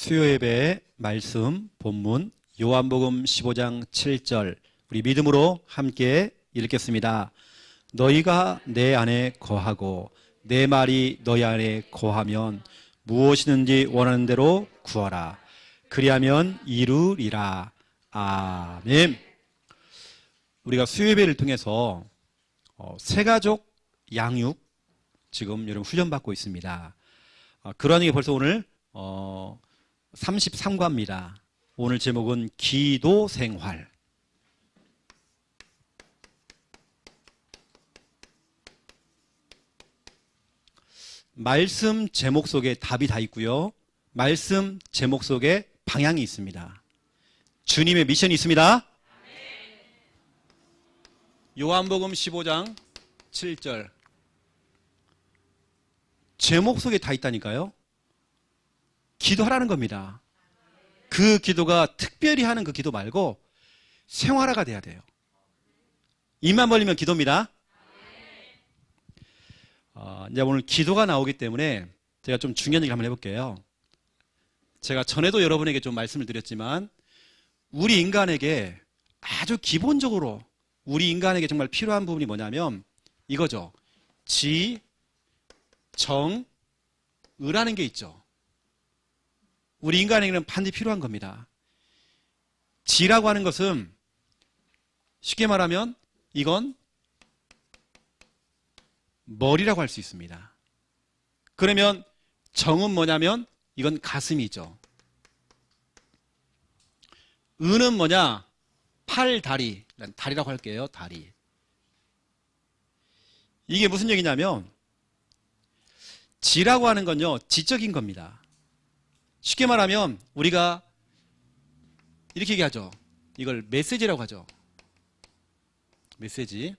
수요예배 말씀 본문 요한복음 15장 7절 우리 믿음으로 함께 읽겠습니다. 너희가 내 안에 거하고 내 말이 너희 안에 거하면 무엇이든지 원하는 대로 구하라. 그리하면 이루리라. 아멘. 우리가 수요예배를 통해서 새가족 양육 지금 여러분 훈련받고 있습니다. 그러한 게 벌써 오늘 33과입니다. 오늘 제목은 기도 생활. 말씀 제목 속에 답이 다 있고요. 말씀 제목 속에 방향이 있습니다. 주님의 미션이 있습니다. 요한복음 15장 7절. 제목 속에 다 있다니까요. 기도하라는 겁니다. 그 기도가 특별히 하는 그 기도 말고 생활화가 돼야 돼요. 입만 벌리면 기도입니다. 이제 오늘 기도가 나오기 때문에 제가 좀 중요한 얘기 한번 해볼게요. 제가 전에도 여러분에게 좀 말씀을 드렸지만 우리 인간에게 아주 기본적으로 우리 인간에게 정말 필요한 부분이 뭐냐면 이거죠. 지, 정, 의라는 게 있죠. 우리 인간에게는 반드시 필요한 겁니다. 지라고 하는 것은 쉽게 말하면 이건 머리라고 할 수 있습니다. 그러면 정은 뭐냐면 이건 가슴이죠. 의는 뭐냐? 팔, 다리. 다리라고 할게요. 다리. 이게 무슨 얘기냐면 지라고 하는 건요. 지적인 겁니다. 쉽게 말하면 우리가 이렇게 얘기하죠. 이걸 메시지라고 하죠. 메시지.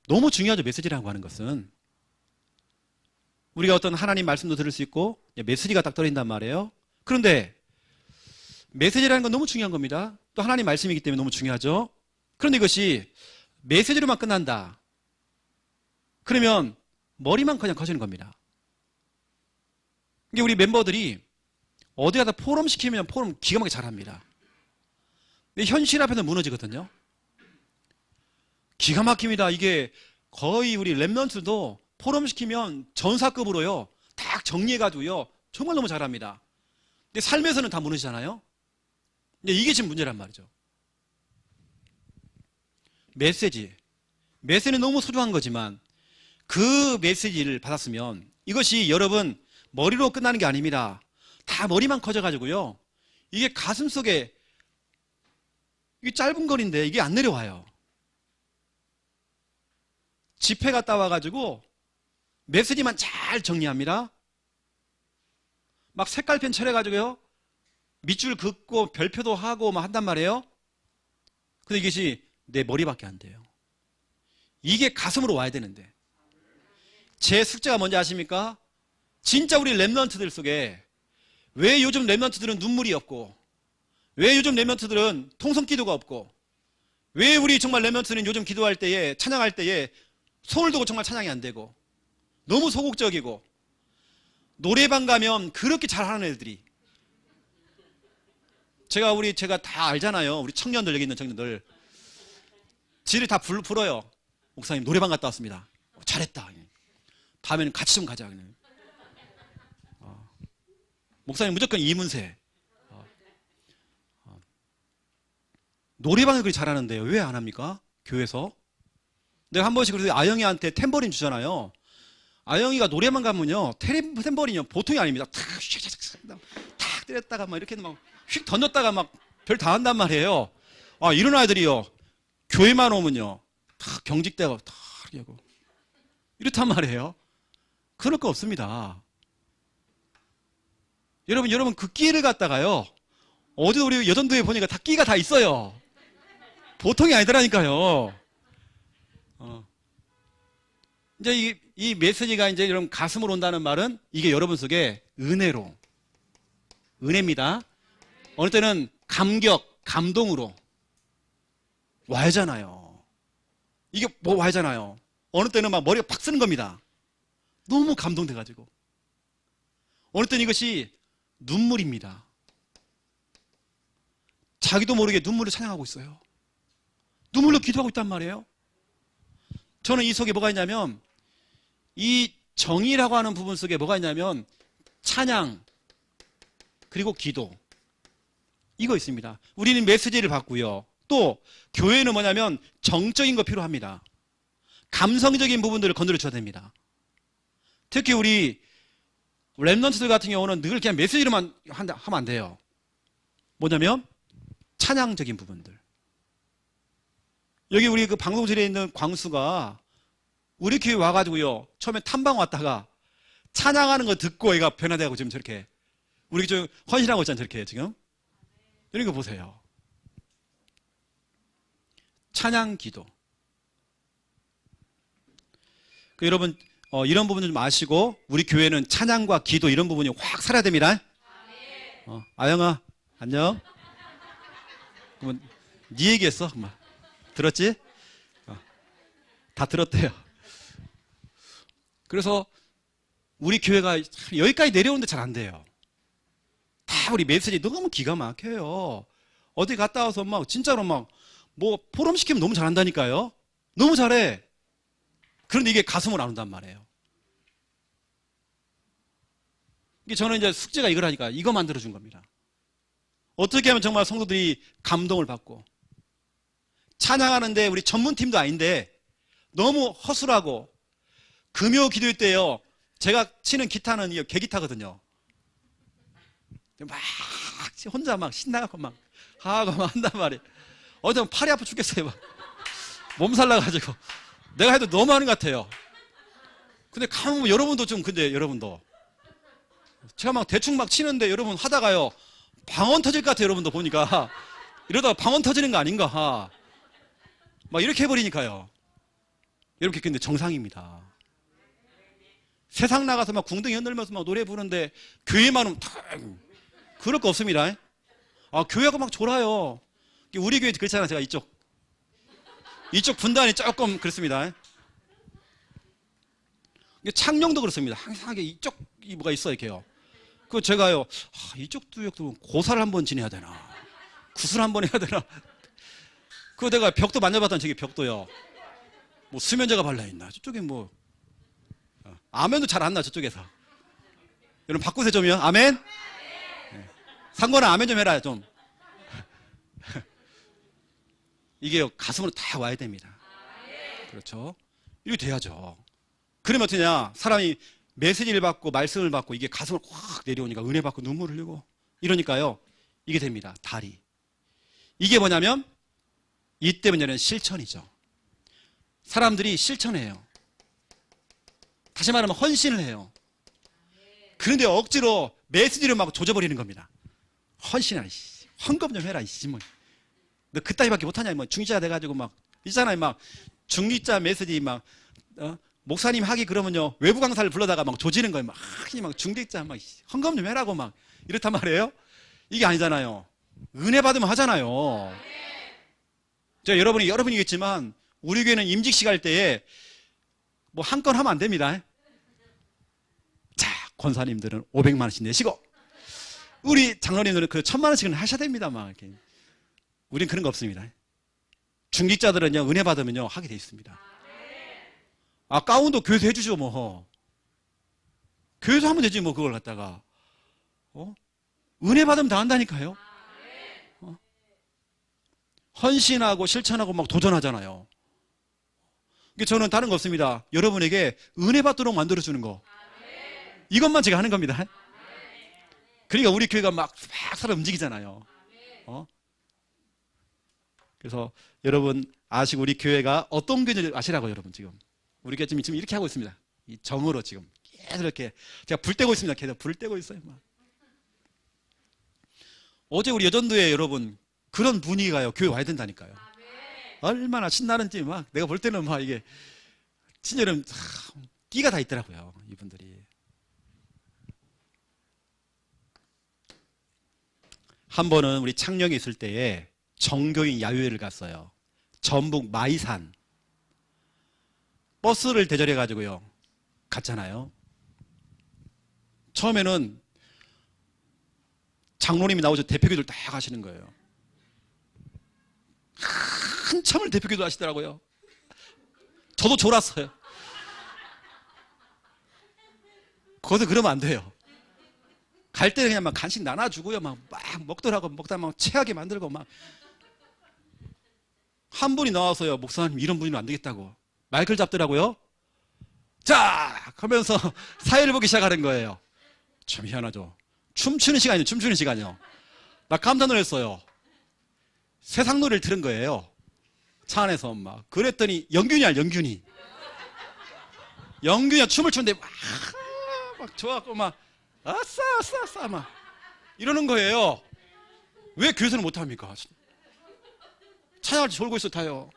너무 중요하죠. 메시지라고 하는 것은. 우리가 어떤 하나님 말씀도 들을 수 있고 메시지가 딱 떨어진단 말이에요. 그런데 메시지라는 건 너무 중요한 겁니다. 또 하나님 말씀이기 때문에 너무 중요하죠. 그런데 이것이 메시지로만 끝난다. 그러면 머리만 그냥 커지는 겁니다. 이게 우리 멤버들이 어디 가다 포럼 시키면 포럼 기가 막히게 잘합니다. 근데 현실 앞에는 무너지거든요. 기가 막힙니다. 이게 거의 우리 랩런트도 포럼 시키면 전사급으로요. 딱 정리해가지고요. 정말 너무 잘합니다. 근데 삶에서는 다 무너지잖아요. 근데 이게 지금 문제란 말이죠. 메시지는 너무 소중한 거지만 그 메시지를 받았으면 이것이 여러분 머리로 끝나는 게 아닙니다. 다 머리만 커져가지고요. 이게 가슴 속에 이게 짧은 거리인데 이게 안 내려와요. 집회 갔다 와가지고 메시지만 잘 정리합니다. 막 색깔펜 칠해가지고요. 밑줄 긋고 별표도 하고 막 한단 말이에요. 근데 이것이 내 머리밖에 안 돼요. 이게 가슴으로 와야 되는데. 제 숙제가 뭔지 아십니까? 진짜 우리 랩런트들 속에 왜 요즘 랩런트들은 눈물이 없고 왜 요즘 랩런트들은 통성기도가 없고 왜 우리 정말 랩런트는 요즘 기도할 때에 찬양할 때에 손을 두고 정말 찬양이 안 되고 너무 소극적이고 노래방 가면 그렇게 잘하는 애들이 제가 다 알잖아요. 우리 청년들 여기 있는 청년들 지를 다 불어요. 목사님 노래방 갔다 왔습니다. 잘했다. 다음에는 같이 좀 가자. 목사님 무조건 이문세. 노래방을 그렇게 잘하는데요. 왜 안 합니까? 교회에서. 내가 한 번씩 그래서 아영이한테 탬버린 주잖아요. 아영이가 노래방 가면요. 탬버린이요. 보통이 아닙니다. 탁 때렸다가 막 이렇게 막 휙 던졌다가 막 별 다 한단 말이에요. 이런 아이들이요. 교회만 오면요. 다 경직되고 다 하고 이렇단 말이에요. 그럴 거 없습니다. 여러분 그 끼를 갖다가요. 어디도 우리 여전도에 보니까 다 끼가 다 있어요. 보통이 아니더라니까요. 이제 이 메시지가 이제 여러분 가슴으로 온다는 말은 이게 여러분 속에 은혜입니다. 어느 때는 감격, 감동으로 와야잖아요. 이게 뭐 와야잖아요. 어느 때는 막 머리가 팍 쓰는 겁니다. 너무 감동돼가지고. 어느 때는 이것이 눈물입니다. 자기도 모르게 눈물로 찬양하고 있어요. 눈물로 기도하고 있단 말이에요. 저는 이 속에 뭐가 있냐면, 이 정의라고 하는 부분 속에 뭐가 있냐면 찬양 그리고 기도, 이거 있습니다. 우리는 메시지를 받고요. 또 교회는 뭐냐면 정적인 거 필요합니다. 감성적인 부분들을 건드려 줘야 됩니다. 특히 우리 랩런트들 같은 경우는 늘 그냥 메시지로만 하면 안 돼요. 뭐냐면 찬양적인 부분들. 여기 우리 그 방송실에 있는 광수가 우리 교회 와가지고요, 처음에 탐방 왔다가 찬양하는 거 듣고 얘가 변화되고 지금 저렇게 우리 좀 헌신하고 있잖아요. 저렇게 지금 이런 거 보세요. 찬양 기도. 여러분 이런 부분 좀 아시고, 우리 교회는 찬양과 기도 이런 부분이 확 살아야 됩니다. 아영아 안녕. 그러면 네 얘기했어? 들었지? 다 들었대요. 그래서 우리 교회가 여기까지 내려오는데 잘 안 돼요. 다 우리 메시지 너무 기가 막혀요. 어디 갔다 와서 막 진짜로 막 뭐 포럼 시키면 너무 잘한다니까요. 너무 잘해. 그런데 이게 가슴을 안 온단 말이에요. 이게 저는 이제 숙제가 이거라니까, 이거 만들어준 겁니다. 어떻게 하면 정말 성도들이 감동을 받고, 찬양하는데 우리 전문팀도 아닌데 너무 허술하고, 금요 기도회 때요, 제가 치는 기타는 개기타거든요. 막 혼자 막 신나고 막 하고 막 한단 말이에요. 어제 팔이 아파 죽겠어요. 막 몸살 나가지고 내가 해도 너무 하는 것 같아요. 근데 가면 보면 여러분도 좀, 근데 여러분도 제가 막 대충 막 치는데 여러분 하다가요 방언 터질 것 같아요. 여러분도 보니까 이러다가 방언 터지는 거 아닌가 막 이렇게 해버리니까요. 이렇게. 근데 정상입니다. 세상 나가서 막 궁둥이 흔들면서 막 노래 부르는데 교회만 오면 그럴 거 없습니다. 교회가 막 졸아요. 우리 교회 그렇잖아요. 제가 이쪽 분단이 조금 그렇습니다. 창녕도 그렇습니다. 항상 이쪽이 뭐가 있어 이렇게요. 그 제가요, 이쪽도 고사를 한번 지내야 되나, 구슬 한번 해야 되나. 그 내가 벽도 만져봤던 저기 벽도요, 뭐 수면제가 발라 있나, 저쪽에 뭐 아멘도 잘 안 나 저쪽에서. 여러분 바꾸세요 좀요. 아멘. 네. 상관은 아멘 좀 해라 좀. 이게 가슴으로 다 와야 됩니다. 그렇죠? 이렇게 돼야죠. 그러면 어떠냐, 사람이 메시지를 받고 말씀을 받고 이게 가슴을 확 내려오니까 은혜 받고 눈물을 흘리고 이러니까요, 이게 됩니다. 달이. 이게 뭐냐면 이때 문제는 실천이죠. 사람들이 실천해요. 다시 말하면 헌신을 해요. 그런데 억지로 메시지를 막 조져버리는 겁니다. 헌신하라, 헌금 좀 해라, 뭐. 너 그따위밖에 못하냐, 뭐 중지자 돼가지고 막 있잖아요. 막 중립자 메시지 막 목사님 하기 그러면요 외부 강사를 불러다가 막 조지는 거예요. 막 중직자 막 헌금 좀 해라고 막 이렇단 말이에요. 이게 아니잖아요. 은혜 받으면 하잖아요. 제가 여러분이겠지만 우리 교회는 임직식 할 때에 뭐 한 건 하면 안 됩니다. 자, 권사님들은 500만 원씩 내시고 우리 장로님들은 그 1000만 원씩은 하셔야 됩니다. 막 이렇게. 우린 그런 거 없습니다. 중직자들은요 은혜 받으면요 하게 돼 있습니다. 가운도 교회에서 해주죠 뭐. 교회에서 하면 되지 뭐. 그걸 갖다가 은혜 받으면 다 한다니까요. 헌신하고 실천하고 막 도전하잖아요. 저는 다른 거 없습니다. 여러분에게 은혜 받도록 만들어주는 거, 이것만 제가 하는 겁니다. 그러니까 우리 교회가 막 살아 움직이잖아요. 그래서 여러분 아시고, 우리 교회가 어떤 교회인지 아시라고. 여러분 지금 우리 교회 지금 이렇게 하고 있습니다. 이 정으로 지금 계속 이렇게 제가 불 떼고 있습니다. 계속 불 떼고 있어요. 막. 어제 우리 여전도에 여러분 그런 분위기가요 교회 와야 된다니까요. 얼마나 신나는지 막 내가 볼 때는 막 이게 진짜 여러분 끼가 다 있더라고요 이분들이. 한 번은 우리 창녕에 있을 때에 정교인 야유회를 갔어요. 전북 마이산. 버스를 대절해 가지고요 갔잖아요. 처음에는 장로님이 나오셔 대표기도를 딱 하시는 거예요. 한참을 대표기도 하시더라고요. 저도 졸았어요. 거기서 그러면 안 돼요. 갈 때는 그냥 막 간식 나눠주고요. 막 먹더라고. 먹다 막 체하게 만들고 막. 한 분이 나와서요. 목사님 이런 분이면 안 되겠다고. 마이크를 잡더라고요. 자! 하면서 사회를 보기 시작하는 거예요. 참 희한하죠. 춤추는 시간이요. 춤추는 시간이요. 나 깜짝 놀랐어요. 세상 노래를 들은 거예요. 차 안에서 막. 그랬더니 영균이야, 영균이. 영균이가 춤을 추는데 막 좋아갖고 막 아싸 아싸 아싸 막 이러는 거예요. 왜 교회에서는 못합니까? 찬양할 때 졸고 있어 타요.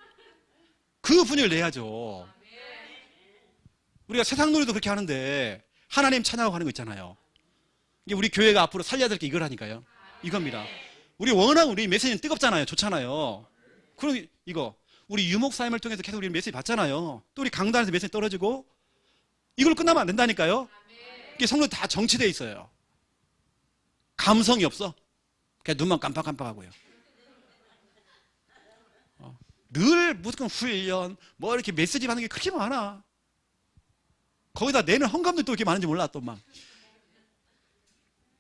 그 분위기를 내야죠. 우리가 세상 노래도 그렇게 하는데 하나님 찬양하고 하는 거 있잖아요. 이게 우리 교회가 앞으로 살려야 될 게 이거라니까요. 이겁니다. 우리 워낙 우리 메시지는 뜨겁잖아요. 좋잖아요. 그럼 이거 우리 유목사님을 통해서 계속 우리 메시지 받잖아요. 또 우리 강단에서 메시지 떨어지고 이걸 끝나면 안 된다니까요. 이게 성도 다 정치되어 있어요. 감성이 없어. 그냥 눈만 깜빡깜빡하고요. 늘 무조건 훈련 뭐 이렇게 메시지 받는 게 그렇게 많아. 거기다 내는 헝감도 또 이렇게 많은지 몰라 또 막.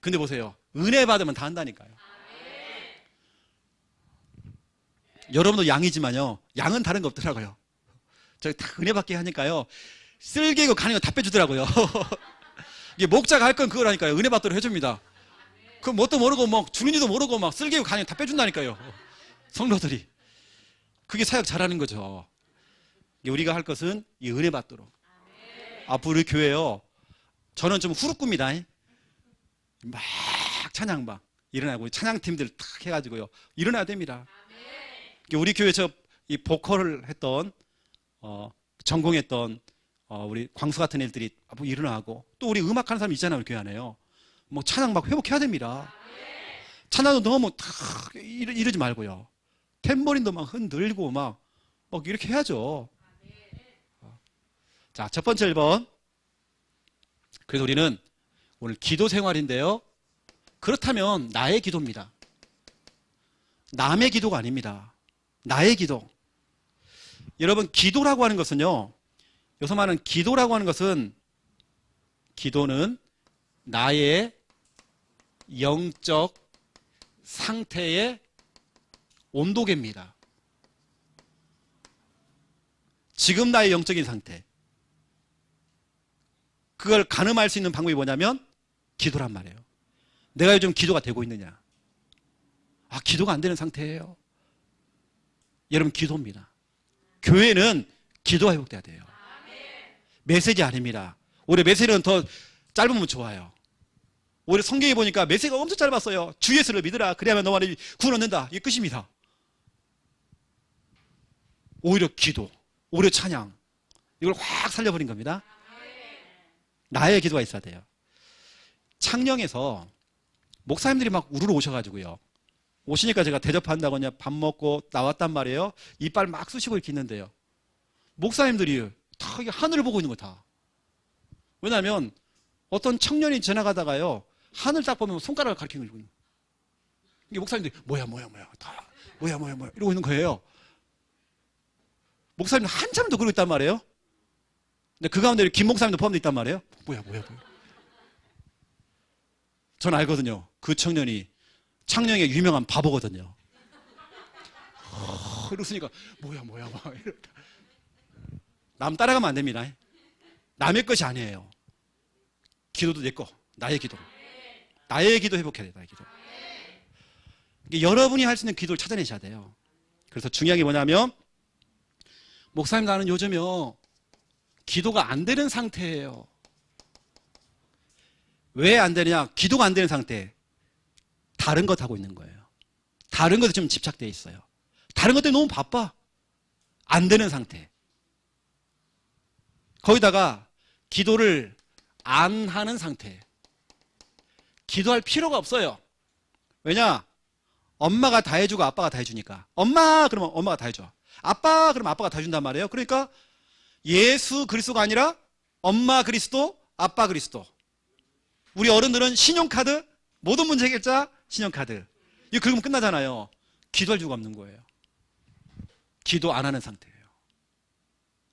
근데 보세요. 은혜 받으면 다 한다니까요. 여러분도 양이지만요. 양은 다른 거 없더라고요. 저기 다 은혜 받게 하니까요. 쓸개고 가는 거 다 빼주더라고요. 이게 목자가 할 건 그거라니까요. 은혜 받도록 해줍니다. 그 뭣도 모르고 막 주는지도 모르고 막 쓸개고 가는 거 다 빼준다니까요. 성도들이. 그게 사역 잘하는 거죠. 우리가 할 것은 이 은혜 받도록. 앞으로 우리 교회요. 저는 좀 후루꾸입니다. 막 찬양 막 일어나고 찬양팀들 탁 해가지고요. 일어나야 됩니다. 우리 교회 이 보컬을 했던 전공했던 우리 광수 같은 애들이 앞으로 일어나고 또 우리 음악하는 사람 있잖아요. 우리 교회 안에요. 뭐 찬양 막 회복해야 됩니다. 찬양도 너무 탁 이러지 말고요. 탬버린도 막 흔들고 막 이렇게 해야죠. 자, 첫 번째 1번. 그래서 우리는 오늘 기도 생활인데요. 그렇다면 나의 기도입니다. 남의 기도가 아닙니다. 나의 기도. 여러분, 기도라고 하는 것은요. 여기서 말하는 기도라고 하는 것은 기도는 나의 영적 상태의 온도계입니다. 지금 나의 영적인 상태. 그걸 가늠할 수 있는 방법이 뭐냐면 기도란 말이에요. 내가 요즘 기도가 되고 있느냐. 아, 기도가 안 되는 상태예요. 여러분, 기도입니다. 교회는 기도가 회복돼야 돼요. 메시지 아닙니다. 오히려 메시지는 더 짧으면 좋아요. 오히려 성경에 보니까 메시지가 엄청 짧았어요. 주 예수를 믿으라. 그래야만 너만을 구원 얻는다. 이게 끝입니다. 오히려 기도, 오히려 찬양. 이걸 확 살려버린 겁니다. 나의 기도가 있어야 돼요. 창녕에서 목사님들이 막 우르르 오셔가지고요. 오시니까 제가 대접한다고 그냥 밥 먹고 나왔단 말이에요. 이빨 막 쑤시고 이렇게 있는데요. 목사님들이 다 하늘을 보고 있는 거 다. 왜냐하면 어떤 청년이 지나가다가요. 하늘 딱 보면 손가락을 가리키고 있는 거예요. 이게 목사님들이 뭐야 다 뭐야 이러고 있는 거예요. 목사님들 한참 더 그러고 있단 말이에요. 근데 그 가운데 김 목사님도 포함되어 있단 말이에요. 뭐야. 전 알거든요. 그 청년이 창녕의 유명한 바보거든요. 이러으니까 뭐야 막 이러다. 남 따라가면 안 됩니다. 남의 것이 아니에요. 기도도 내 거, 나의 기도. 나의 기도 회복해야 돼요. 나의 기도. 여러분이 할 수 있는 기도를 찾아내셔야 돼요. 그래서 중요한 게 뭐냐면 목사님 나는 요즘요 기도가 안 되는 상태예요. 왜 안 되느냐? 기도가 안 되는 상태. 다른 것 하고 있는 거예요. 다른 것에 좀 집착되어 있어요. 다른 것 때문에 너무 바빠. 안 되는 상태. 거기다가 기도를 안 하는 상태. 기도할 필요가 없어요. 왜냐? 엄마가 다 해주고 아빠가 다 해주니까. 엄마 그러면 엄마가 다 해줘. 아빠 그러면 아빠가 다 해준단 말이에요. 그러니까 예수 그리스도가 아니라 엄마 그리스도, 아빠 그리스도. 우리 어른들은 신용카드, 모든 문제 해결자 신용카드. 이거 긁으면 끝나잖아요. 기도할 이유가 없는 거예요. 기도 안 하는 상태예요.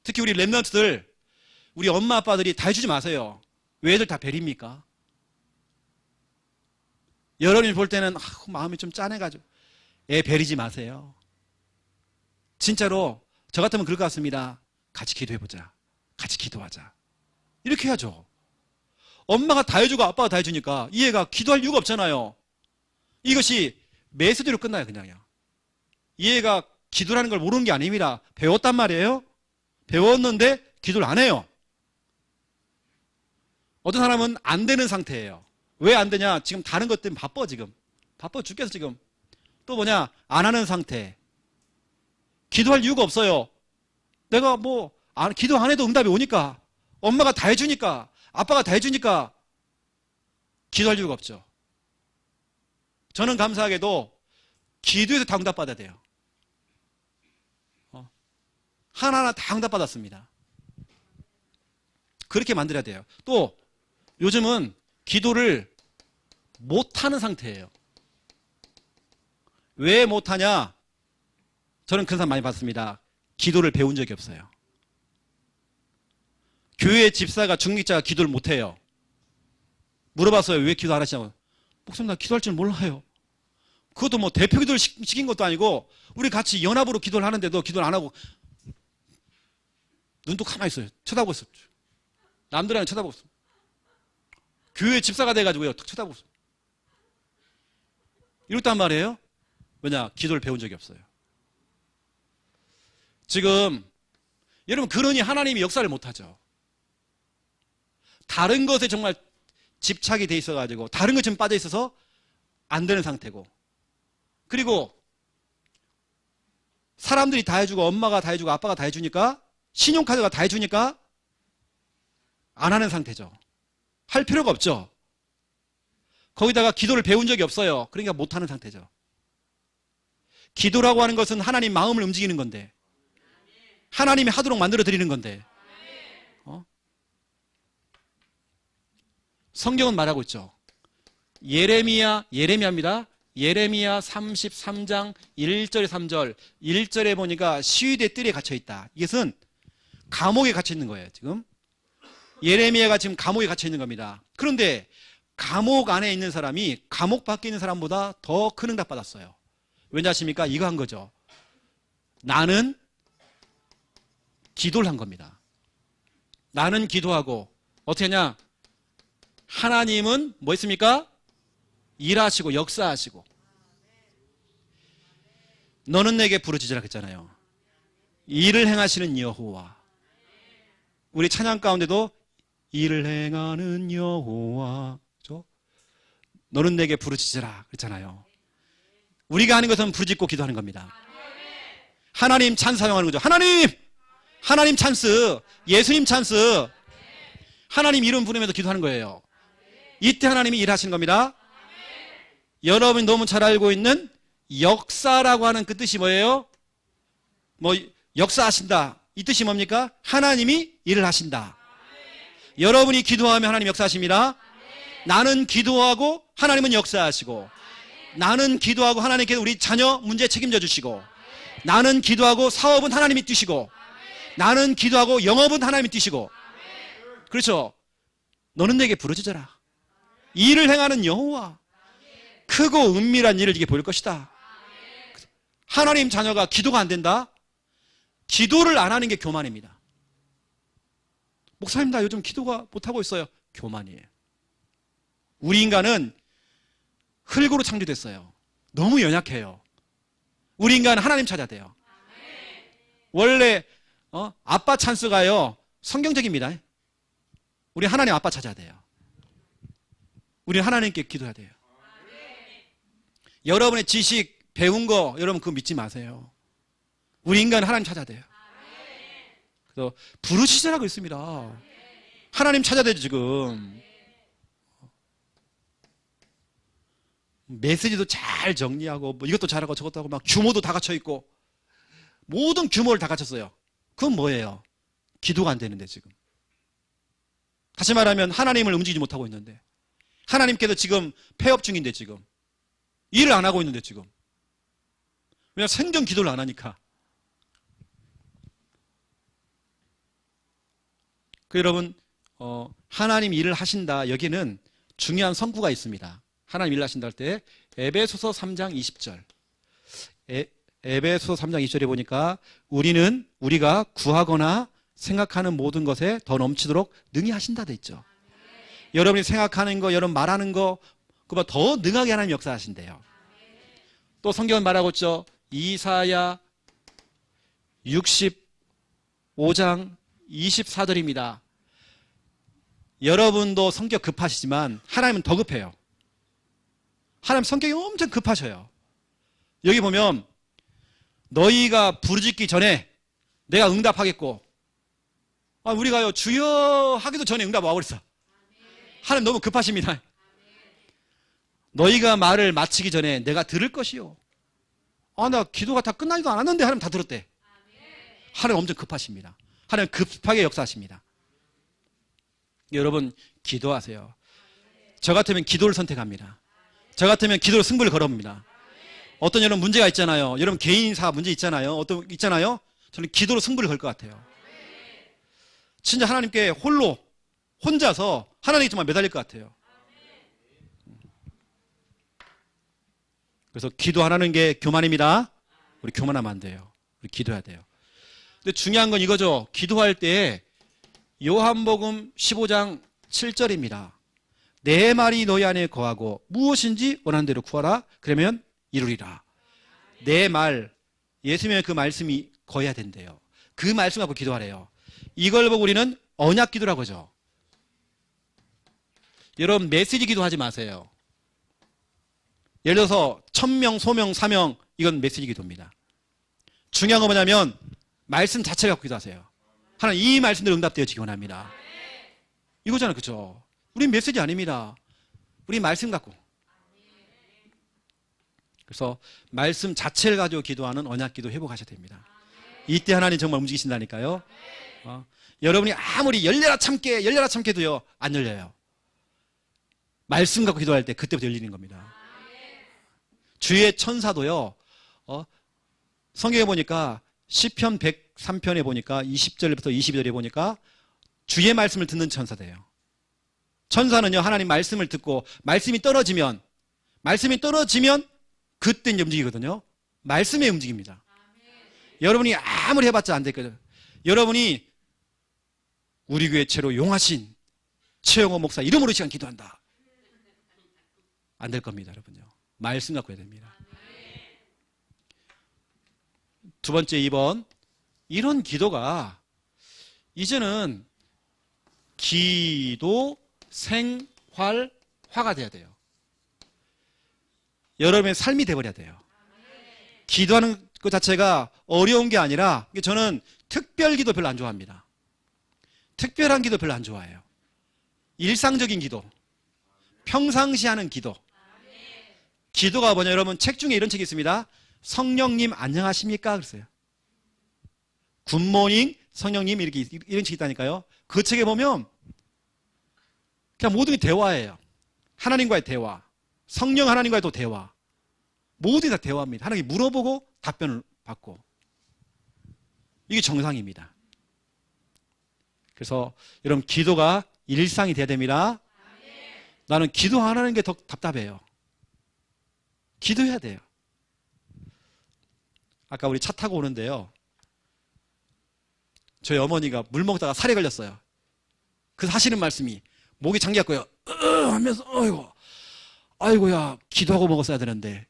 특히 우리 랩런트들, 우리 엄마 아빠들이 다 해주지 마세요. 왜 애들 다 베립니까? 여러분이 볼 때는 마음이 좀 짠해가지고 애 베리지 마세요. 진짜로 저 같으면 그럴 것 같습니다. 같이 기도해보자. 같이 기도하자. 이렇게 해야죠. 엄마가 다 해주고 아빠가 다 해주니까 이 애가 기도할 이유가 없잖아요. 이것이 메소드로 끝나요. 그냥요. 이 애가 기도라는 걸 모르는 게 아닙니다. 배웠단 말이에요. 배웠는데 기도를 안 해요. 어떤 사람은 안 되는 상태예요. 왜 안 되냐? 지금 다른 것 때문에 바빠 지금. 바빠 죽겠어 지금. 또 뭐냐? 안 하는 상태. 기도할 이유가 없어요. 내가 기도 안 해도 응답이 오니까, 엄마가 다 해주니까, 아빠가 다 해주니까 기도할 이유가 없죠. 저는 감사하게도 기도해서 다 응답받아야 돼요. 하나하나 다 응답받았습니다. 그렇게 만들어야 돼요. 또 요즘은 기도를 못하는 상태예요. 왜 못하냐? 저는 그런 사람 많이 봤습니다. 기도를 배운 적이 없어요. 교회 집사가 중직자가 기도를 못해요. 물어봤어요. 왜 기도 안 하시냐고. 목사님 나 기도할 줄 몰라요. 그것도 대표 기도를 시킨 것도 아니고 우리 같이 연합으로 기도를 하는데도 기도를 안 하고 눈도 가만히 있어요. 쳐다보고 있어요. 남들한테 쳐다보고 있어요. 교회 집사가 돼가지고요. 탁 쳐다보고 있어요. 이렇단 말이에요. 왜냐? 기도를 배운 적이 없어요. 지금 여러분 그러니 하나님이 역사를 못하죠. 다른 것에 정말 집착이 돼 있어가지고 다른 것에 좀 빠져 있어서 안 되는 상태고, 그리고 사람들이 다 해주고 엄마가 다 해주고 아빠가 다 해주니까, 신용카드가 다 해주니까 안 하는 상태죠. 할 필요가 없죠. 거기다가 기도를 배운 적이 없어요. 그러니까 못하는 상태죠. 기도라고 하는 것은 하나님 마음을 움직이는 건데, 하나님이 하도록 만들어 드리는 건데, 성경은 말하고 있죠. 예레미야입니다. 예레미야 33장 1절에 3절. 1절에 보니까 시위대 뜰에 갇혀 있다. 이것은 감옥에 갇혀 있는 거예요. 지금 예레미야가 지금 감옥에 갇혀 있는 겁니다. 그런데 감옥 안에 있는 사람이 감옥 밖에 있는 사람보다 더 큰 응답 받았어요. 왜냐 하십니까? 이거 한 거죠. 나는 기도를 한 겁니다. 나는 기도하고 어떻게 하냐? 하나님은 뭐 했습니까? 일하시고 역사하시고. 너는 내게 부르짖으라 했잖아요. 일을 행하시는 여호와. 우리 찬양 가운데도 일을 행하는 여호와, 그렇죠? 너는 내게 부르짖으라 그랬잖아요. 우리가 하는 것은 부르짖고 기도하는 겁니다. 하나님 찬스 사용하는 거죠. 하나님 찬스, 예수님 찬스, 하나님 이름 부르면서 기도하는 거예요. 이때 하나님이 일하시는 겁니다. 여러분이 너무 잘 알고 있는 역사라고 하는 그 뜻이 뭐예요? 역사하신다. 이 뜻이 뭡니까? 하나님이 일을 하신다. 여러분이 기도하면 하나님 역사하십니다. 나는 기도하고 하나님은 역사하시고, 나는 기도하고 하나님께서 우리 자녀 문제 책임져 주시고, 나는 기도하고 사업은 하나님이 뛰시고, 나는 기도하고 영업은 하나님이 뛰시고. 그렇죠? 너는 내게 부르짖어라. 일을 행하는 여호와. 크고 은밀한 일을 이게 보일 것이다. 하나님 자녀가 기도가 안 된다? 기도를 안 하는 게 교만입니다. 목사님 나 요즘 기도가 못하고 있어요. 교만이에요. 우리 인간은 흙으로 창조됐어요. 너무 연약해요. 우리 인간은 하나님 찾아야 돼요. 원래 아빠 찬스가요 성경적입니다. 우리 하나님 아빠 찾아야 돼요. 우리 하나님께 기도해야 돼요. 여러분의 지식 배운 거 여러분 그거 믿지 마세요. 우리 인간은 하나님 찾아야 돼요. 그래서 부르짖으라고 있습니다. 하나님 찾아야 되죠. 지금 메시지도 잘 정리하고 이것도 잘하고 저것도 하고 막 규모도 다 갖춰 있고 모든 규모를 다 갖췄어요. 그건 뭐예요? 기도가 안 되는데 지금. 다시 말하면 하나님을 움직이지 못하고 있는데, 하나님께서 지금 폐업 중인데 지금 일을 안 하고 있는데 지금. 왜냐하면 생전 기도를 안 하니까. 여러분, 하나님 일을 하신다. 여기는 중요한 성구가 있습니다. 하나님 일을 하신다 할 때 에베소서 3장 20절. 에베소서 3장 20절에 보니까 우리가 구하거나 생각하는 모든 것에 더 넘치도록 능히 하신다 돼 있죠. 여러분이 생각하는 거, 여러분 말하는 거, 그보다 더 능하게 하나님 역사하신대요. 또 성경은 말하고 있죠. 이사야 65장 24절입니다. 여러분도 성격 급하시지만 하나님은 더 급해요. 하나님 성격이 엄청 급하셔요. 여기 보면 너희가 부르짖기 전에 내가 응답하겠고, 우리가요 주여 하기도 전에 응답 와버렸어. 하나님 너무 급하십니다. 너희가 말을 마치기 전에 내가 들을 것이요. 나 기도가 다 끝나지도 않았는데 하나님 다 들었대. 하나님 엄청 급하십니다. 하나님 급하게 역사하십니다. 여러분 기도하세요. 저 같으면 기도를 선택합니다. 저 같으면 기도로 승부를 걸어봅니다. 어떤 여러분 문제가 있잖아요. 여러분 개인사 문제 있잖아요. 있잖아요. 저는 기도로 승부를 걸 것 같아요. 진짜 하나님께 혼자서 하나님께 정말 매달릴 것 같아요. 그래서 기도하라는 게 교만입니다. 우리 교만하면 안 돼요. 우리 기도해야 돼요. 근데 중요한 건 이거죠. 기도할 때 요한복음 15장 7절입니다. 내 말이 너희 안에 거하고 무엇인지 원하는 대로 구하라. 그러면 이루리라. 내 말, 예수님의 그 말씀이 거해야 된대요. 그 말씀 갖고 기도하래요. 이걸 보고 우리는 언약 기도라고 하죠. 여러분 메시지 기도하지 마세요. 예를 들어서 1000명, 소명, 사명, 이건 메시지 기도입니다. 중요한 건 뭐냐면 말씀 자체를 갖고 기도하세요. 하나님 이 말씀대로 응답되어지기 원합니다. 이거잖아요. 그렇죠? 우린 메시지 아닙니다. 우리 말씀 갖고. 그래서 말씀 자체를 가지고 기도하는 언약 기도 회복하셔야 됩니다. 이때 하나님 정말 움직이신다니까요. 여러분이 아무리 열려라 참게도요 안 열려요. 말씀 갖고 기도할 때 그때부터 열리는 겁니다. 주의 천사도요. 성경에 보니까 시편 103편에 보니까 20절부터 22절에 보니까 주의 말씀을 듣는 천사대요. 천사는요 하나님 말씀을 듣고 말씀이 떨어지면 그때 이제 움직이거든요. 말씀에 움직입니다. 여러분이 아무리 해봤자 안 되거든요. 여러분이 우리 교회 최로 용하신 최영호 목사 이름으로 시간 기도한다. 안 될 겁니다, 여러분요. 말씀 갖고 해야 됩니다. 두 번째 2번. 이런 기도가 이제는 기도 생활화가 돼야 돼요. 여러분의 삶이 돼버려야 돼요. 기도하는 것 자체가 어려운 게 아니라 저는 특별 기도 별로 안 좋아합니다. 특별한 기도 별로 안 좋아해요. 일상적인 기도, 평상시 하는 기도. 기도가 뭐냐 여러분 책 중에 이런 책이 있습니다. 성령님 안녕하십니까? 그랬어요. 굿모닝 성령님 이런 책이 있다니까요. 그 책에 보면 그냥 모든 게 대화예요. 하나님과의 대화, 성령 하나님과의 또 대화. 모든 게 다 대화입니다. 하나님께 물어보고 답변을 받고. 이게 정상입니다. 그래서 여러분 기도가 일상이 돼야 됩니다. 나는 기도 안 하는 게 더 답답해요. 기도해야 돼요. 아까 우리 차 타고 오는데요. 저희 어머니가 물 먹다가 살에 걸렸어요. 그래서 하시는 말씀이 목이 잠겼고요. 하면서 아이고야 기도하고 먹었어야 되는데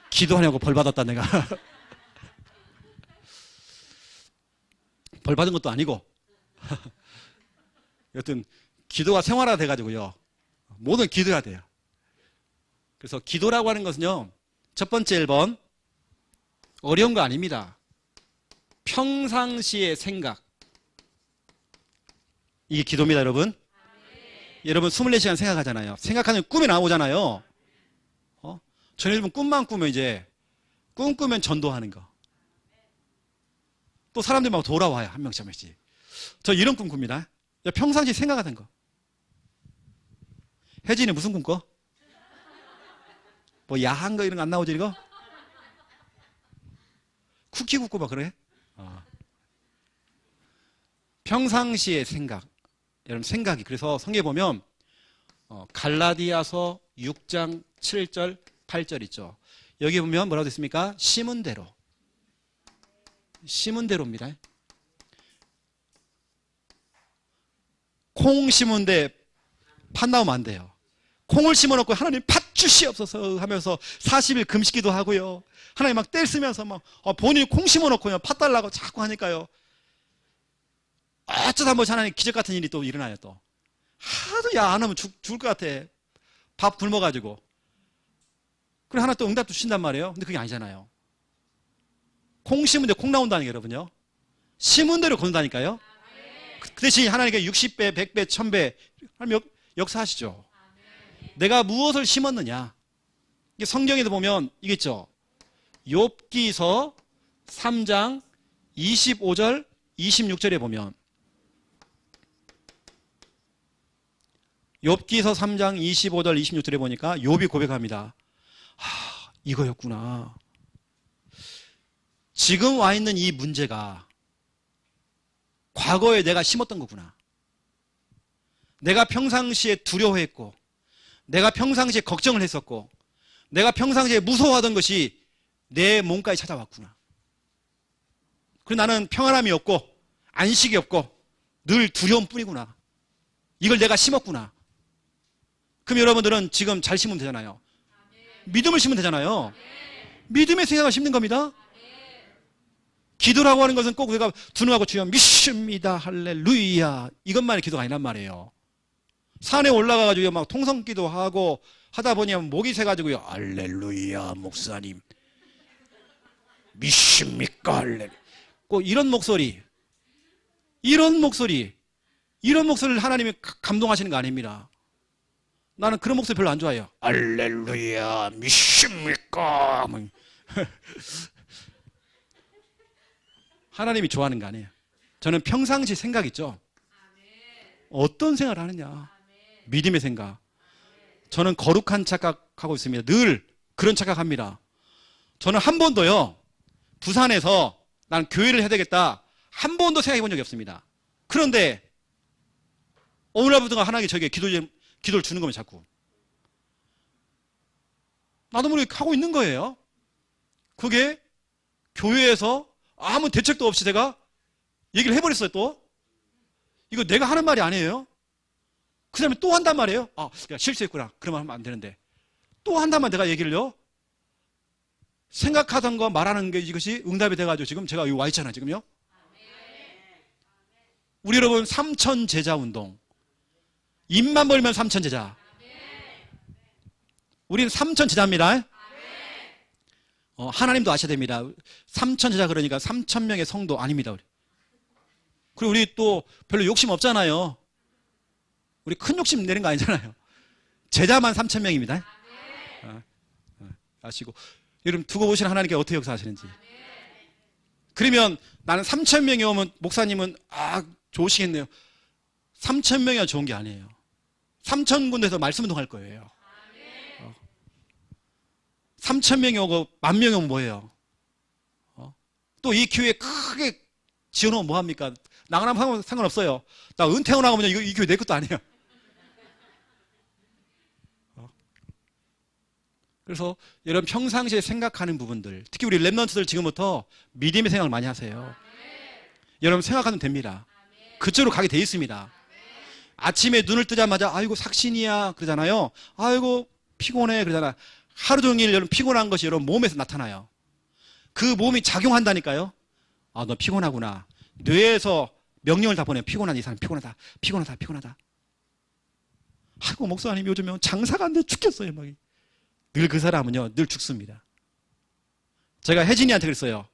기도하냐고 벌 받았다 내가. 벌 받은 것도 아니고 여튼 기도가 생활화가 돼가지고요. 모든 기도해야 돼요. 그래서 기도라고 하는 것은요. 첫 번째 1번 어려운 거 아닙니다. 평상시의 생각. 이게 기도입니다, 여러분. 여러분 24시간 생각하잖아요. 생각하는 꿈이 나오잖아요. 저는 여러분 꿈만 꾸면 이제 꿈꾸면 전도하는 거. 또 사람들이 막 돌아와요. 한 명씩 한 명씩. 저 이런 꿈 꿉니다. 평상시 생각하는 거. 혜진이 무슨 꿈 꿔? 뭐 야한 거 이런 거 안 나오지 이거? 쿠키 굽고 막 그래? 평상시의 생각. 여러분 생각이 그래서 성경에 보면 갈라디아서 6장 7절 8절 있죠. 여기 보면 뭐라고 됐습니까? 심은 대로. 심은 대로입니다. 콩 심은데 팥 나오면 안 돼요. 콩을 심어놓고 하나님 팥 주시옵소서 하면서 40일 금식기도 하고요. 하나님 막 떼쓰면서 막 본인이 콩 심어놓고요. 팥 달라고 자꾸 하니까요. 어쩌다 뭐 하나님 기적 같은 일이 또 일어나요. 또 하도 야 안 하면 죽을 것 같아. 밥 굶어가지고. 그래 하나 또 응답도 주신단 말이에요. 근데 그게 아니잖아요. 콩 심은 데 콩 나온다는 게 여러분요. 심은 대로 거둔다니까요. 그 대신 하나님께 60배, 100배, 1000배 하나님 역사하시죠. 내가 무엇을 심었느냐. 이게 성경에도 보면 이게 있죠. 욥기서 3장 25절 26절에 보면 욥기서 3장 25절 26절에 보니까 욥이 고백합니다. 이거였구나. 지금 와 있는 이 문제가 과거에 내가 심었던 거구나. 내가 평상시에 두려워했고 내가 평상시에 걱정을 했었고 내가 평상시에 무서워하던 것이 내 몸까지 찾아왔구나. 그리고 나는 평안함이 없고 안식이 없고 늘 두려움뿐이구나. 이걸 내가 심었구나. 그럼 여러분들은 지금 잘 심으면 되잖아요. 믿음을 심으면 되잖아요. 믿음의 생각을 심는 겁니다. 기도라고 하는 것은 꼭 우리가 두 눈하고 주여 믿습니다 할렐루야 이것만의 기도가 아니란 말이에요. 산에 올라가가지고 막 통성기도 하고 하다 보니 목이 새가지고요. 할렐루야 목사님 믿습니까 할렐루야. 꼭 이런 목소리를 하나님이 감동하시는 거 아닙니다. 나는 그런 목소리 별로 안 좋아해요. 할렐루야 믿습니까? 하나님이 좋아하는 거 아니에요. 저는 평상시 생각 있죠. 어떤 생각을 하느냐. 믿음의 생각. 저는 거룩한 착각하고 있습니다. 늘 그런 착각합니다. 저는 한 번도요. 부산에서 난 교회를 해야 되겠다. 한 번도 생각해 본 적이 없습니다. 그런데 어느 날부터가 하나님이 저에게 기도를 주는 거면 자꾸. 나도 모르게 하고 있는 거예요. 그게 교회에서 아무 대책도 없이 제가 얘기를 해버렸어요. 또 이거 내가 하는 말이 아니에요. 그 다음에 또 한단 말이에요. 내가 실수했구나. 그러면 하면 안 되는데 또 한단 말 내가 얘기를요. 생각하던 거 말하는 게 이것이 응답이 돼가지고 지금 제가 여기 와 있잖아요. 지금요. 우리 여러분 삼천 제자 운동. 입만 벌면 삼천 제자. 우리는 삼천 제자입니다. 하나님도 아셔야 됩니다. 3천 제자 그러니까 3,000명의 성도 아닙니다. 그리고 우리 또 별로 욕심 없잖아요. 우리 큰 욕심 내는 거 아니잖아요. 제자만 3,000명입니다. 아시고 여러분 두고 보시는 하나님께 어떻게 역사하시는지. 그러면 나는 3,000명이 오면 목사님은 좋으시겠네요. 3,000명이야 좋은 게 아니에요. 3,000군데서 말씀 운동할 거예요. 3,000명이 오고 10,000명이 오면 뭐예요? 또 이 교회 크게 지어놓으면 뭐합니까? 나가면 상관없어요. 나 은퇴하고 나가면 이 교회 내 것도 아니에요. 그래서 여러분 평상시에 생각하는 부분들, 특히 우리 랩런트들 지금부터 믿음의 생각을 많이 하세요. 여러분 생각하면 됩니다. 그쪽으로 가게 돼 있습니다. 아침에 눈을 뜨자마자 아이고 삭신이야 그러잖아요. 아이고 피곤해 그러잖아요. 하루 종일 여러분 피곤한 것이 여러분 몸에서 나타나요. 그 몸이 작용한다니까요. 너 피곤하구나. 뇌에서 명령을 다 보내요. 피곤한 이 사람 피곤하다. 아이고 목사님 요즘에 장사가 안 돼 죽겠어요. 늘 그 사람은요 늘 죽습니다. 제가 혜진이한테 그랬어요.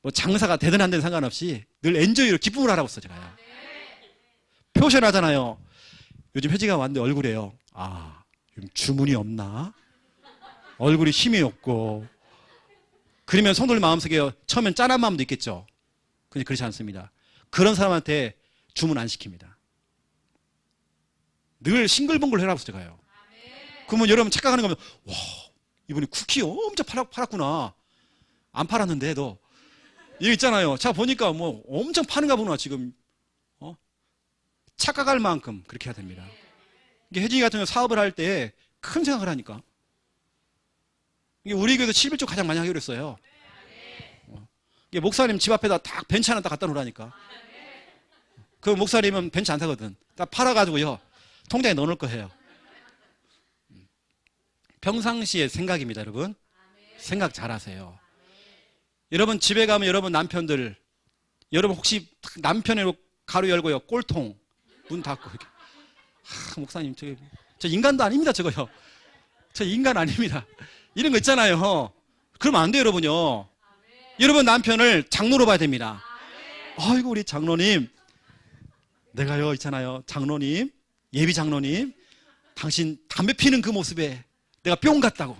뭐 장사가 되든 안 되든 상관없이 늘 엔조이로 기쁨을 하라고 했어요. 제가요. 표시하잖아요. 요즘 혜진이가 왔는데 얼굴에요. 요즘 주문이 없나? 얼굴이 힘이 없고. 그러면 성도들 마음속에 처음엔 짠한 마음도 있겠죠. 근데 그렇지 않습니다. 그런 사람한테 주문 안 시킵니다. 늘 싱글벙글 해라고 제가요. 그러면 여러분 착각하는 거면, 와, 이분이 쿠키 엄청 팔았구나. 안 팔았는데, 너. 이거 있잖아요. 자, 보니까 뭐 엄청 파는가 보구나, 지금. 착각할 만큼 그렇게 해야 됩니다. 이게 혜진이 같은 경우 사업을 할 때 큰 생각을 하니까. 이게 우리 교회도 11조 가장 많이 하기로 했어요. 이게 목사님 집 앞에다 딱 벤치 하나 딱 갖다 놓으라니까. 그 목사님은 벤치 안 타거든. 딱 팔아가지고요. 통장에 넣어놓을 거예요. 평상시의 생각입니다, 여러분. 생각 잘하세요. 여러분 집에 가면 여러분 남편들, 여러분 혹시 남편의 가로 열고요, 꼴통 문 닫고 이렇게. 목사님 저 인간도 아닙니다, 저거요. 저 인간 아닙니다. 이런 거 있잖아요. 그러면 안 돼요, 여러분요. 여러분 남편을 장로로 봐야 됩니다. 아이고 우리 장로님, 내가요 있잖아요, 장로님, 예비 장로님, 당신 담배 피는 그 모습에 내가 뿅 갔다고.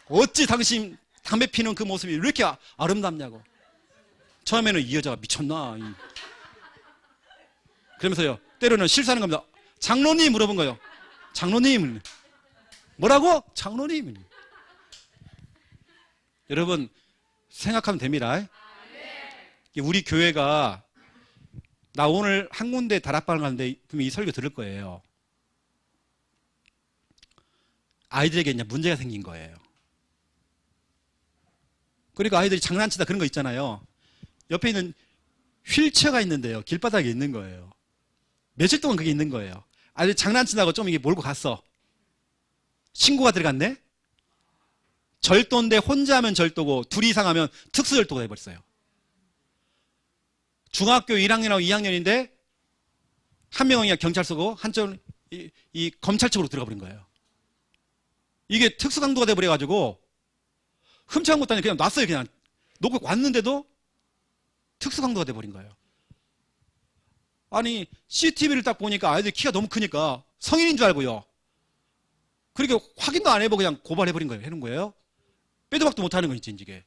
어찌 당신 담배 피는 그 모습이 왜 이렇게 아름답냐고. 처음에는 이 여자가 미쳤나, 그러면서요 때로는 실수하는 겁니다. 장로님 물어본 거예요. 장로님 뭐라고? 장로님. 여러분 생각하면 됩니다. 우리 교회가, 나 오늘 한 군데 다락방을 가는데 분명히 이 설교 들을 거예요. 아이들에게 이제 문제가 생긴 거예요. 그러니까 아이들이 장난치다 그런 거 있잖아요. 옆에 있는 휠체어가 있는데요, 길바닥에 있는 거예요. 며칠 동안 그게 있는 거예요. 아이들이 장난치다고 좀 이게 몰고 갔어. 신고가 들어갔네? 절도인데 혼자 하면 절도고 둘이 이상 하면 특수절도가 돼버렸어요. 중학교 1학년하고 2학년인데 한 명은 그냥 경찰서고 한쪽은 이 검찰 쪽으로 들어가 버린 거예요. 이게 특수강도가 돼버려가지고 흠창한 것도 아니고 그냥 놨어요. 그냥 놓고 왔는데도 특수강도가 돼버린 거예요. 아니 CCTV를 딱 보니까 아이들 키가 너무 크니까 성인인 줄 알고요. 그러니까 확인도 안 해보고 그냥 고발해버린 거예요. 해놓은 거예요. 빼도 박도 못하는 거지 이게.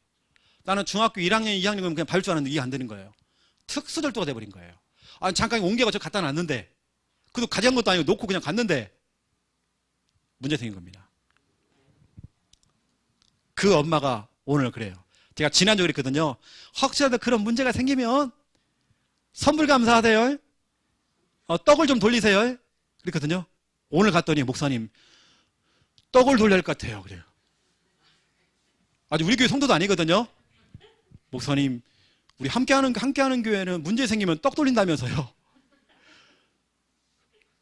나는 중학교 1학년, 2학년이면 그냥 밟을 줄 알았는데 이해 안 되는 거예요. 특수절도가 돼버린 거예요. 아니 잠깐 옮겨가 저 갖다 놨는데, 그래도 가져간 것도 아니고 놓고 그냥 갔는데 문제 생긴 겁니다. 그 엄마가 오늘 그래요. 제가 지난주에 그랬거든요. 혹시라도 그런 문제가 생기면 선불 감사하세요. 떡을 좀 돌리세요. 그랬거든요. 오늘 갔더니 목사님 떡을 돌려야 할 것 같아요. 그래요. 아직 우리 교회 성도도 아니거든요. 목사님, 우리 함께하는 교회는 문제 생기면 떡 돌린다면서요.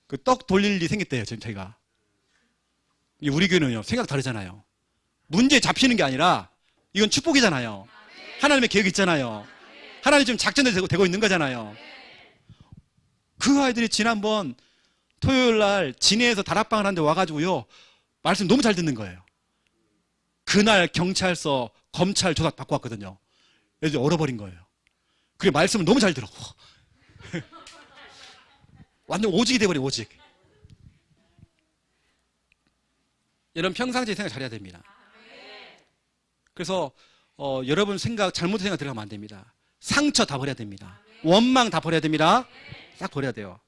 그 떡 돌릴 일이 생겼대요, 지금 제가. 우리 교회는요, 생각 다르잖아요. 문제 잡히는 게 아니라 이건 축복이잖아요. 하나님의 계획이 있잖아요. 하나님 지금 작전대로 되고 있는 거잖아요. 그 아이들이 지난번 토요일 날 진해에서 다락방을 하는데 와가지고요, 말씀 너무 잘 듣는 거예요. 그날 경찰서, 검찰 조사 받고 왔거든요. 애들이 얼어버린 거예요. 그게 말씀을 너무 잘 들어. 완전 오직이 돼버려, 오직. 여러분 평상시에 생각 잘해야 됩니다. 그래서 여러분 잘못된 생각 들어가면 안 됩니다. 상처 다 버려야 됩니다. 원망 다 버려야 됩니다. 싹 버려야 돼요.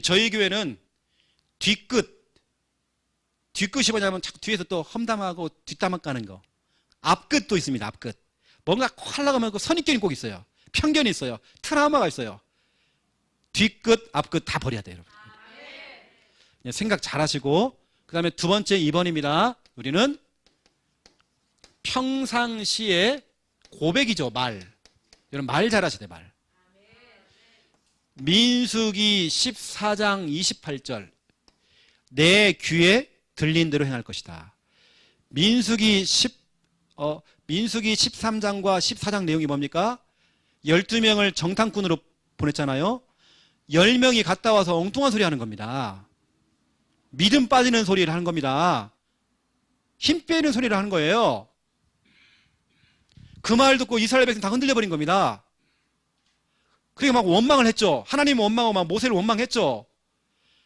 저희 교회는 뒤끝이 뭐냐면 자꾸 뒤에서 또 험담하고 뒷담화 까는 거. 앞끝도 있습니다. 앞끝. 뭔가 하려고 하면 그 선입견이 꼭 있어요. 편견이 있어요. 트라우마가 있어요. 뒤끝, 앞끝 다 버려야 돼요, 여러분. 생각 잘 하시고, 그 다음에 두 번째 2번입니다. 우리는 평상시에 고백이죠, 말. 여러분, 말 잘하셔야 돼요, 말. 민수기 14장 28절. 내 귀에 들린 대로 행할 것이다. 민수기 13장과 14장 내용이 뭡니까? 12명을 정탐꾼으로 보냈잖아요. 10명이 갔다 와서 엉뚱한 소리 하는 겁니다. 믿음 빠지는 소리를 하는 겁니다. 힘 빼는 소리를 하는 거예요. 그 말 듣고 이스라엘 백성 다 흔들려 버린 겁니다. 그러니까 막 원망을 했죠. 하나님 원망하고 막 모세를 원망했죠.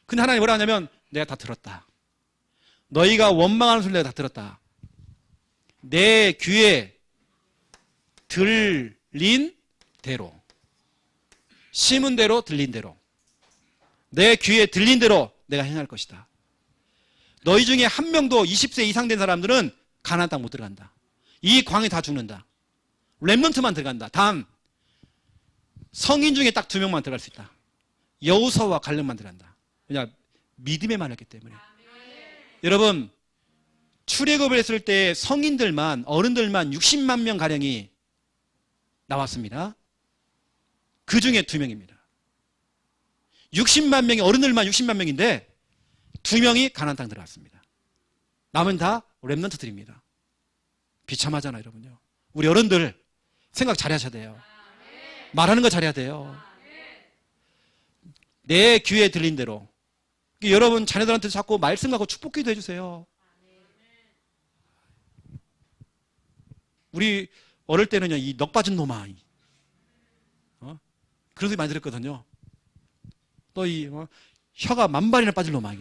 근데 하나님 뭐라 하냐면, 내가 다 들었다. 너희가 원망하는 소리 내가 다 들었다. 내 귀에 들린 대로, 심은 대로 들린 대로, 내 귀에 들린 대로 내가 행할 것이다. 너희 중에 한 명도 20세 이상 된 사람들은 가나안 땅 못 들어간다. 이 광에 다 죽는다. 렘넌트만 들어간다. 단 성인 중에 딱 2명만 들어갈 수 있다. 여호수아와 갈렙만 들어간다. 왜냐? 믿음의 말을 했기 때문에. 여러분, 출애굽을 했을 때 성인들만, 어른들만 60만 명 가량이 나왔습니다. 그 중에 2명입니다. 60만 명이, 어른들만 60만 명인데 2명이 가나안 땅 들어갔습니다. 남은 다 렘넌트들입니다. 비참하잖아요, 여러분요. 우리 어른들 생각 잘하셔야 돼요. 말하는 거 잘해야 돼요. 내 귀에 들린 대로. 여러분 자녀들한테 자꾸 말씀 갖고 축복기도 해주세요. 우리 어릴 때는요, 이 넋 빠진 놈아, 그런 소리 많이 들었거든요. 또 혀가 만발이나 빠질 놈아,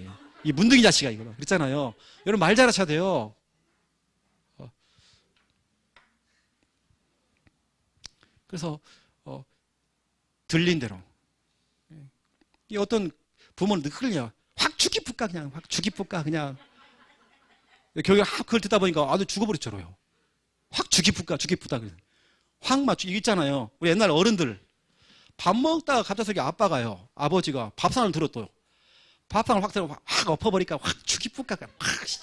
이 문둥이 자식아, 이거 그랬잖아요. 여러분 말 잘하셔야 돼요. 그래서 들린 대로. 이 어떤 부모는 느끼냐, 확 죽이풀까, 그냥 확 죽이풀까, 그냥. 결국에 그걸 듣다 보니까 아주 죽어버렸잖아요. 확 죽이풀까, 죽이풀까. 확 맞추, 이거 있잖아요. 우리 옛날 어른들 밥 먹다가 갑자기 아빠가요, 아버지가 밥상을 들었어요. 밥상을 확 들어 확 엎어버리니까 확 죽이풀까,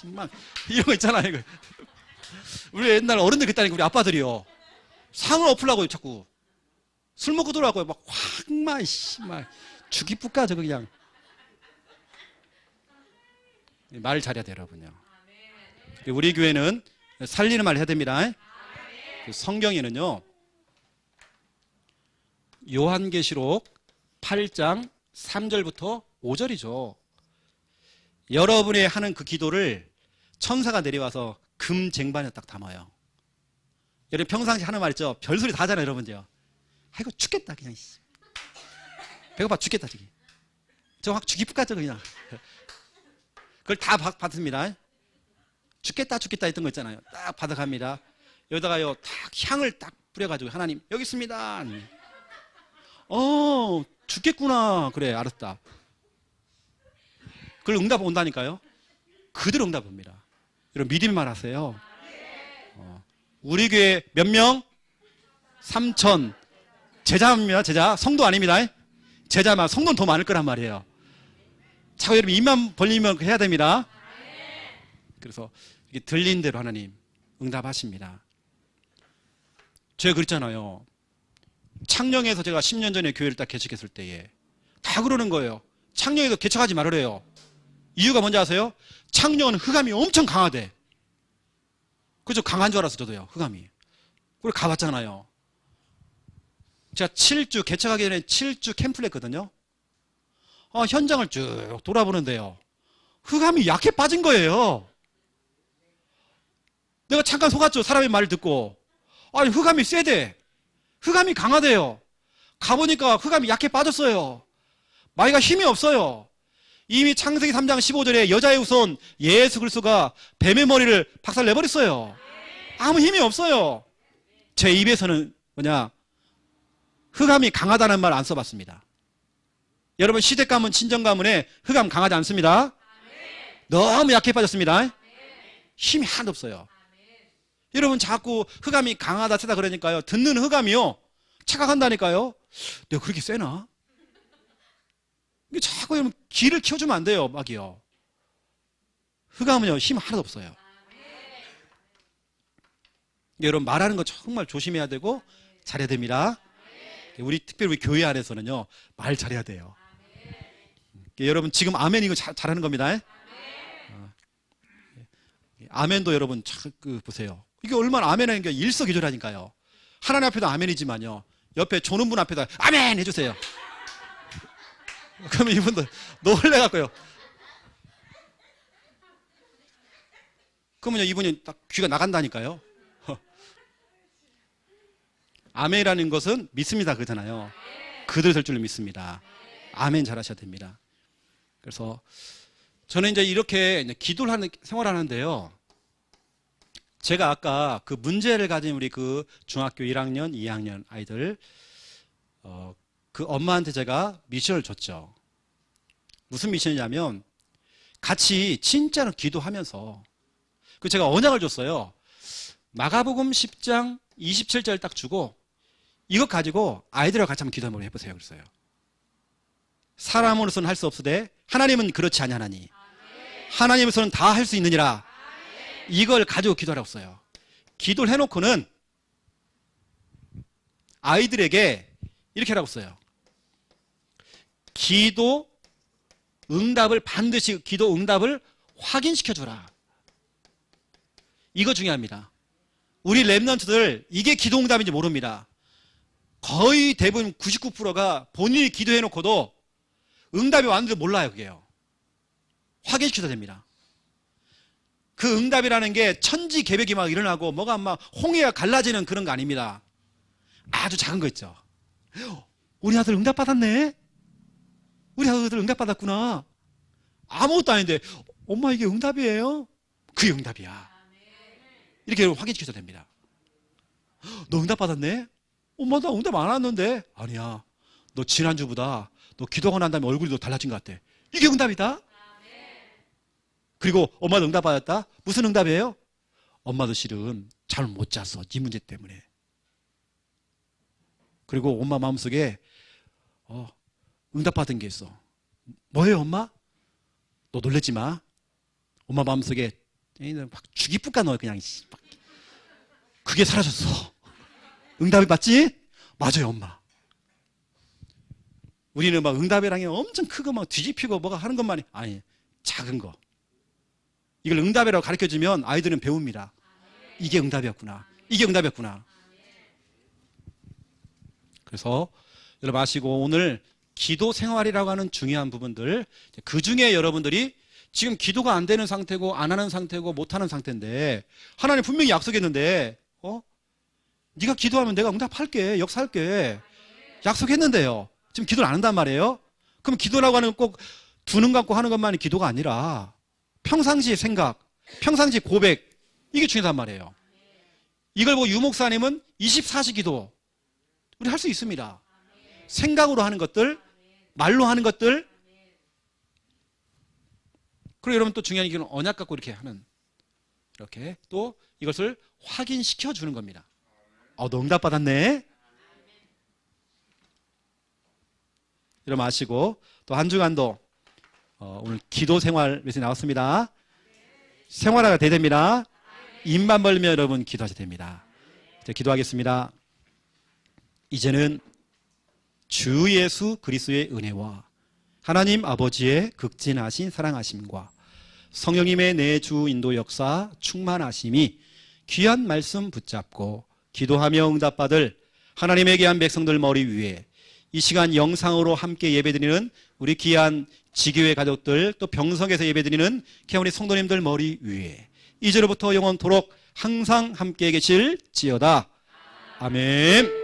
막 이런 거 있잖아요. 이거. 우리 옛날 어른들 그랬다니까, 우리 아빠들이요. 상을 엎으려고 자꾸 술 먹고 들어가고요. 막 막 죽이풀까, 저거 그냥. 말 잘해야 돼요, 여러분요. 우리 교회는 살리는 말 해야 됩니다. 성경에는요, 요한계시록 8장 3절부터 5절이죠. 여러분이 하는 그 기도를 천사가 내려와서 금 쟁반에 딱 담아요. 여러분 평상시 하는 말 있죠? 별소리 다 하잖아요, 여러분들요. 아이고 죽겠다, 그냥. 배고파 죽겠다, 저기. 저 확 죽이풀까, 저거 그냥. 그걸 다 받습니다. 죽겠다 했던 거 있잖아요. 딱 받아갑니다. 여기다가요, 딱 향을 딱 뿌려가지고, 하나님 여기 있습니다. 죽겠구나. 그래, 알았다. 그걸 응답 온다니까요. 그대로 응답 옵니다. 여러분 믿음만 하세요. 우리 교회 몇 명? 3,000. 제자입니다. 제자. 성도 아닙니다. 제자만. 성도는 더 많을 거란 말이에요. 자꾸 여러분 입만 벌리면 해야 됩니다. 그래서 이게 들린 대로 하나님 응답하십니다. 제가 그랬잖아요. 창녕에서 제가 10년 전에 교회를 딱 개척했을 때에 다 그러는 거예요. 창녕에서 개척하지 말으래요. 이유가 뭔지 아세요? 창녕은 흑암이 엄청 강하대. 그죠? 강한 줄 알았어, 저도요. 흑암이. 그리고 가봤잖아요. 제가 7주, 개척하기 전에 7주 캠프를 했거든요. 현장을 쭉 돌아보는데요, 흑암이 약해 빠진 거예요. 내가 잠깐 속았죠. 사람의 말을 듣고. 아니, 흑암이 세대. 흑암이 강하대요. 가보니까 흑암이 약해 빠졌어요. 마귀가 힘이 없어요. 이미 창세기 3장 15절에 여자의 후손 예수 그리스도가 뱀의 머리를 박살 내버렸어요. 아무 힘이 없어요. 제 입에서는 흑암이 강하다는 말 안 써봤습니다. 여러분 시댁 가문, 친정 가문에 흑암 강하지 않습니다. 너무 약해 빠졌습니다. 힘이 하나도 없어요. 여러분 자꾸 흑암이 강하다 세다 그러니까요, 듣는 흑암이요 착각한다니까요. 내가 그렇게 세나? 자꾸 여러분 기를 키워주면 안 돼요. 막이요. 흑암은요 힘 하나도 없어요. 여러분 말하는 거 정말 조심해야 되고 잘해야 됩니다. 특별히 우리 교회 안에서는요 말 잘해야 돼요. 여러분 지금 아멘 이거 잘하는 겁니다. 아멘도 여러분 보세요. 이게 얼마나 아멘하는 게 일석이조라니까요. 하나님 앞에도 아멘이지만요, 옆에 조는 분 앞에다 아멘 해주세요. 그러면 이분들 놀래갖고요. 그러면 이분이 딱 귀가 나간다니까요. 아멘이라는 것은 믿습니다 그러잖아요. 그대로 될 줄로 믿습니다. 아멘 잘하셔야 됩니다. 그래서 저는 이제 이렇게 기도를 하는 생활하는데요, 제가 아까 그 문제를 가진 우리 그 중학교 1학년, 2학년 아이들, 그 엄마한테 제가 미션을 줬죠. 무슨 미션이냐면 같이 진짜로 기도하면서 그 제가 언약을 줬어요. 마가복음 10장 27절 딱 주고 이것 가지고 아이들하고 같이 한번 기도 한번 해보세요. 그랬어요. 사람으로서는 할 수 없으되 하나님은 그렇지 아니하나니 하나님으로서는 다 할 수 있느니라. 이걸 가지고 기도하라고 써요. 기도를 해놓고는 아이들에게 이렇게 하라고 써요. 기도 응답을 반드시 기도 응답을 확인시켜주라. 이거 중요합니다. 우리 랩런트들 이게 기도 응답인지 모릅니다. 거의 대부분 99%가 본인이 기도해놓고도 응답이 왔는지 몰라요. 그게요. 확인시켜야 됩니다. 그 응답이라는 게 천지개벽이 막 일어나고 뭐가 막 홍해가 갈라지는 그런 거 아닙니다. 아주 작은 거 있죠. 우리 아들 응답받았네. 우리 아들 응답받았구나. 아무것도 아닌데 엄마 이게 응답이에요? 그게 응답이야. 이렇게 확인시켜야 됩니다. 너 응답받았네? 엄마 나 응답 안 왔는데. 아니야. 너 지난주보다 너 기도하고 난 다음에 얼굴이 더 달라진 것 같아. 이게 응답이다. 그리고 엄마도 응답받았다. 무슨 응답이에요? 엄마도 실은 잠을 못 잤어. 네 문제 때문에. 그리고 엄마 마음속에 응답받은 게 있어. 뭐예요 엄마? 너 놀랬지 마. 엄마 마음속에 막 죽이뿌까 넣어 그냥. 그게 사라졌어. 응답이 맞지? 맞아요 엄마. 우리는 막 응답이라는 게 엄청 크고 막 뒤집히고 뭐가 하는 것만이 아니 작은 거. 이걸 응답이라고 가르쳐주면 아이들은 배웁니다. 이게 응답이었구나. 이게 응답이었구나. 그래서 여러분 아시고 오늘 기도 생활이라고 하는 중요한 부분들 그 중에 여러분들이 지금 기도가 안 되는 상태고 안 하는 상태고 못 하는 상태인데 하나님 분명히 약속했는데 네가 기도하면 내가 응답할게. 역사할게. 약속했는데요. 지금 기도를 안 한단 말이에요. 그럼 기도라고 하는 건 꼭 두 눈 감고 하는 것만이 기도가 아니라 평상시의 생각, 평상시 고백 이게 중요하단 말이에요. 이걸 보고 유 목사님은 24시 기도 우리 할 수 있습니다. 생각으로 하는 것들, 말로 하는 것들. 그리고 여러분 또 중요한 게 언약 갖고 이렇게 하는 이렇게 또 이것을 확인시켜 주는 겁니다. 너 응답 받았네. 여러분 아시고 또 한 주간도 오늘 기도 생활 메시지 나왔습니다. 생활화가 돼야 됩니다. 입만 벌리면 여러분 기도하셔야 됩니다. 이제 기도하겠습니다. 이제는 주 예수 그리스도의 은혜와 하나님 아버지의 극진하신 사랑하심과 성령님의 내주 인도 역사 충만하심이 귀한 말씀 붙잡고 기도하며 응답받을 하나님의 귀한 백성들 머리 위에 이 시간 영상으로 함께 예배드리는 우리 귀한 지교회 가족들 또 병성에서 예배드리는 귀한 우리 성도님들 머리 위에 이제로부터 영원토록 항상 함께 계실지어다. 아멘.